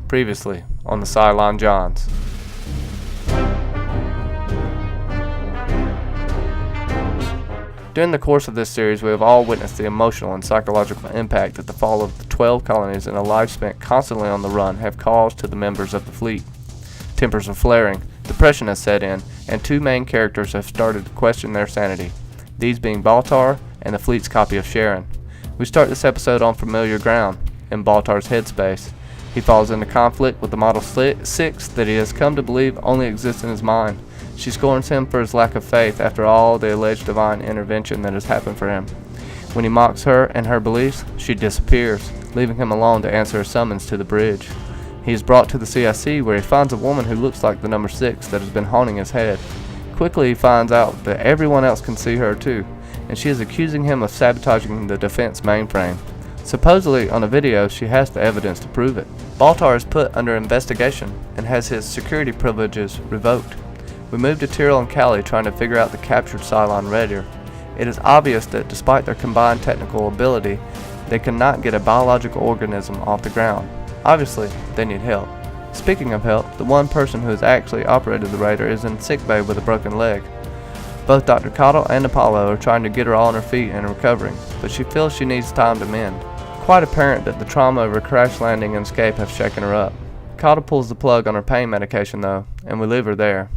Previously on the Cylon Johns. During the course of this series, we have all witnessed the emotional and psychological impact that the fall of the 12 colonies and a life spent constantly on the run have caused to the members of the fleet. Tempers are flaring, depression has set in, and two main characters have started to question their sanity, these being Baltar and the fleet's copy of Sharon. We start this episode on familiar ground, in Baltar's headspace. He falls into conflict with the Model 6 that he has come to believe only exists in his mind. She scorns him for his lack of faith after all the alleged divine intervention that has happened for him. When he mocks her and her beliefs, she disappears, leaving him alone to answer a summons to the bridge. He is brought to the CIC where he finds a woman who looks like the number 6 that has been haunting his head. Quickly he finds out that everyone else can see her too, and she is accusing him of sabotaging the defense mainframe. Supposedly on a video she has the evidence to prove it. Baltar is put under investigation and has his security privileges revoked. We move to Tyrell and Callie trying to figure out the captured Cylon Raider. It is obvious that despite their combined technical ability, they cannot get a biological organism off the ground. Obviously, they need help. Speaking of help, the one person who has actually operated the Raider is in sickbay with a broken leg. Both Dr. Cottle and Apollo are trying to get her on her feet and recovering, but she feels she needs time to mend. Quite apparent that the trauma of her crash landing and escape have shaken her up. Cottle pulls the plug on her pain medication though, and we leave her there.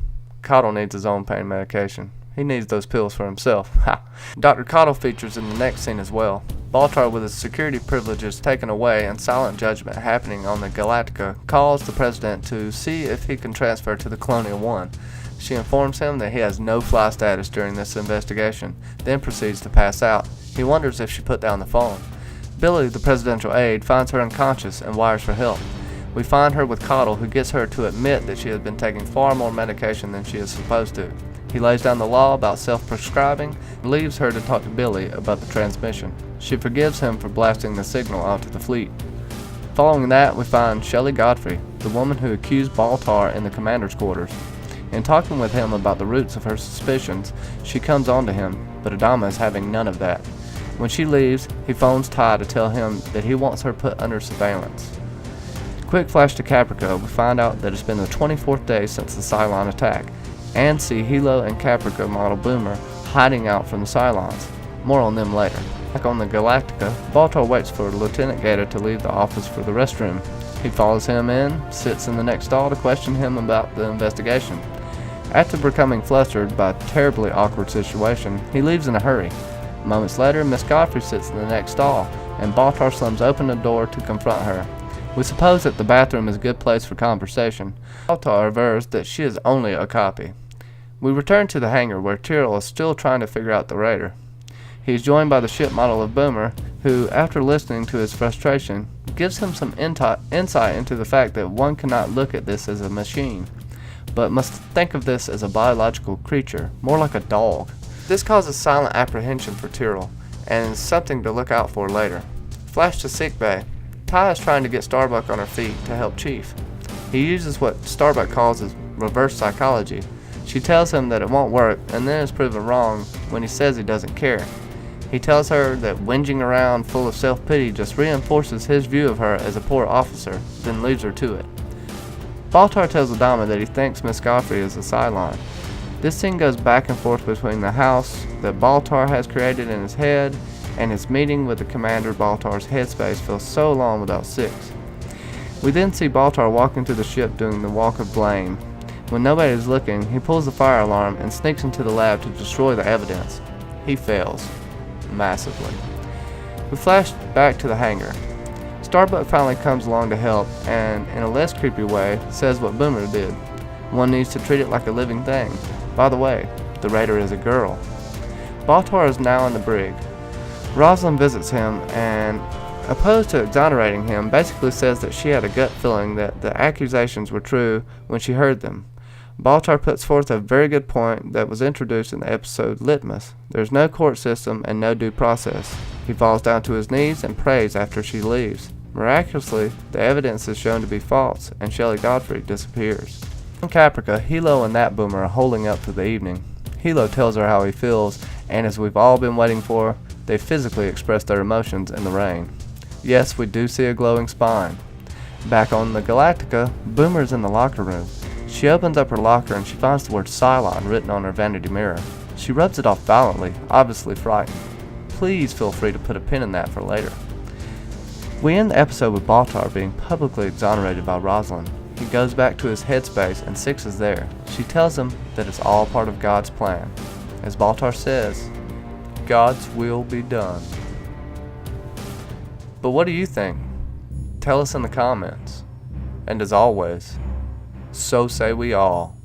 Cottle needs his own pain medication. He needs those pills for himself. Ha! Dr. Cottle features in the next scene as well. Baltar, with his security privileges taken away and silent judgment happening on the Galactica, calls the president to see if he can transfer to the Colonial 1. She informs him that he has no fly status during this investigation, then proceeds to pass out. He wonders if she put down the phone. Billy, the presidential aide, finds her unconscious and wires for help. We find her with Cottle, who gets her to admit that she has been taking far more medication than she is supposed to. He lays down the law about self-prescribing and leaves her to talk to Billy about the transmission. She forgives him for blasting the signal out to the fleet. Following that, we find Shelley Godfrey, the woman who accused Baltar in the commander's quarters. In talking with him about the roots of her suspicions, she comes on to him, but Adama is having none of that. When she leaves, he phones Ty to tell him that he wants her put under surveillance. Quick flash to Caprica, we find out that it's been the 24th day since the Cylon attack, and see Hilo and Caprica model Boomer hiding out from the Cylons. More on them later. Back on the Galactica, Baltar waits for Lieutenant Gator to leave the office for the restroom. He follows him in, sits in the next stall to question him about the investigation. After becoming flustered by a terribly awkward situation, he leaves in a hurry. Moments later, Miss Godfrey sits in the next stall, and Baltar slams open the door to confront her. We suppose that the bathroom is a good place for conversation. Baltar avers that she is only a copy. We return to the hangar where Tyrell is still trying to figure out the Raider. He is joined by the ship model of Boomer, who, after listening to his frustration, gives him some insight into the fact that one cannot look at this as a machine, but must think of this as a biological creature, more like a dog. This causes silent apprehension for Tyrell, and is something to look out for later. Flash to sickbay. Ty is trying to get Starbuck on her feet to help Chief. He uses what Starbuck calls as reverse psychology. She tells him that it won't work, and then is proven wrong when he says he doesn't care. He tells her that whinging around full of self-pity just reinforces his view of her as a poor officer, then leaves her to it. Baltar tells Adama that he thinks Miss Godfrey is a Cylon. This scene goes back and forth between the house that Baltar has created in his head and his meeting with the commander. Baltar's headspace feels so long without 6. We then see Baltar walking to the ship doing the walk of blame. When nobody is looking, he pulls the fire alarm and sneaks into the lab to destroy the evidence. He fails. Massively. We flash back to the hangar. Starbuck finally comes along to help and, in a less creepy way, says what Boomer did. One needs to treat it like a living thing. By the way, the Raider is a girl. Baltar is now in the brig. Rosalind visits him and, opposed to exonerating him, basically says that she had a gut feeling that the accusations were true when she heard them. Baltar puts forth a very good point that was introduced in the episode Litmus. There's no court system and no due process. He falls down to his knees and prays after she leaves. Miraculously, the evidence is shown to be false, and Shelley Godfrey disappears. In Caprica, Hilo and that Boomer are holding up for the evening. Hilo tells her how he feels, and as we've all been waiting for, they physically express their emotions in the rain. Yes, we do see a glowing spine. Back on the Galactica, Boomer's in the locker room. She opens up her locker and she finds the word Cylon written on her vanity mirror. She rubs it off violently, obviously frightened. Please feel free to put a pin in that for later. We end the episode with Baltar being publicly exonerated by Rosalind. He goes back to his headspace and Six is there. She tells him that it's all part of God's plan. As Baltar says, God's will be done. But what do you think? Tell us in the comments. And as always, so say we all.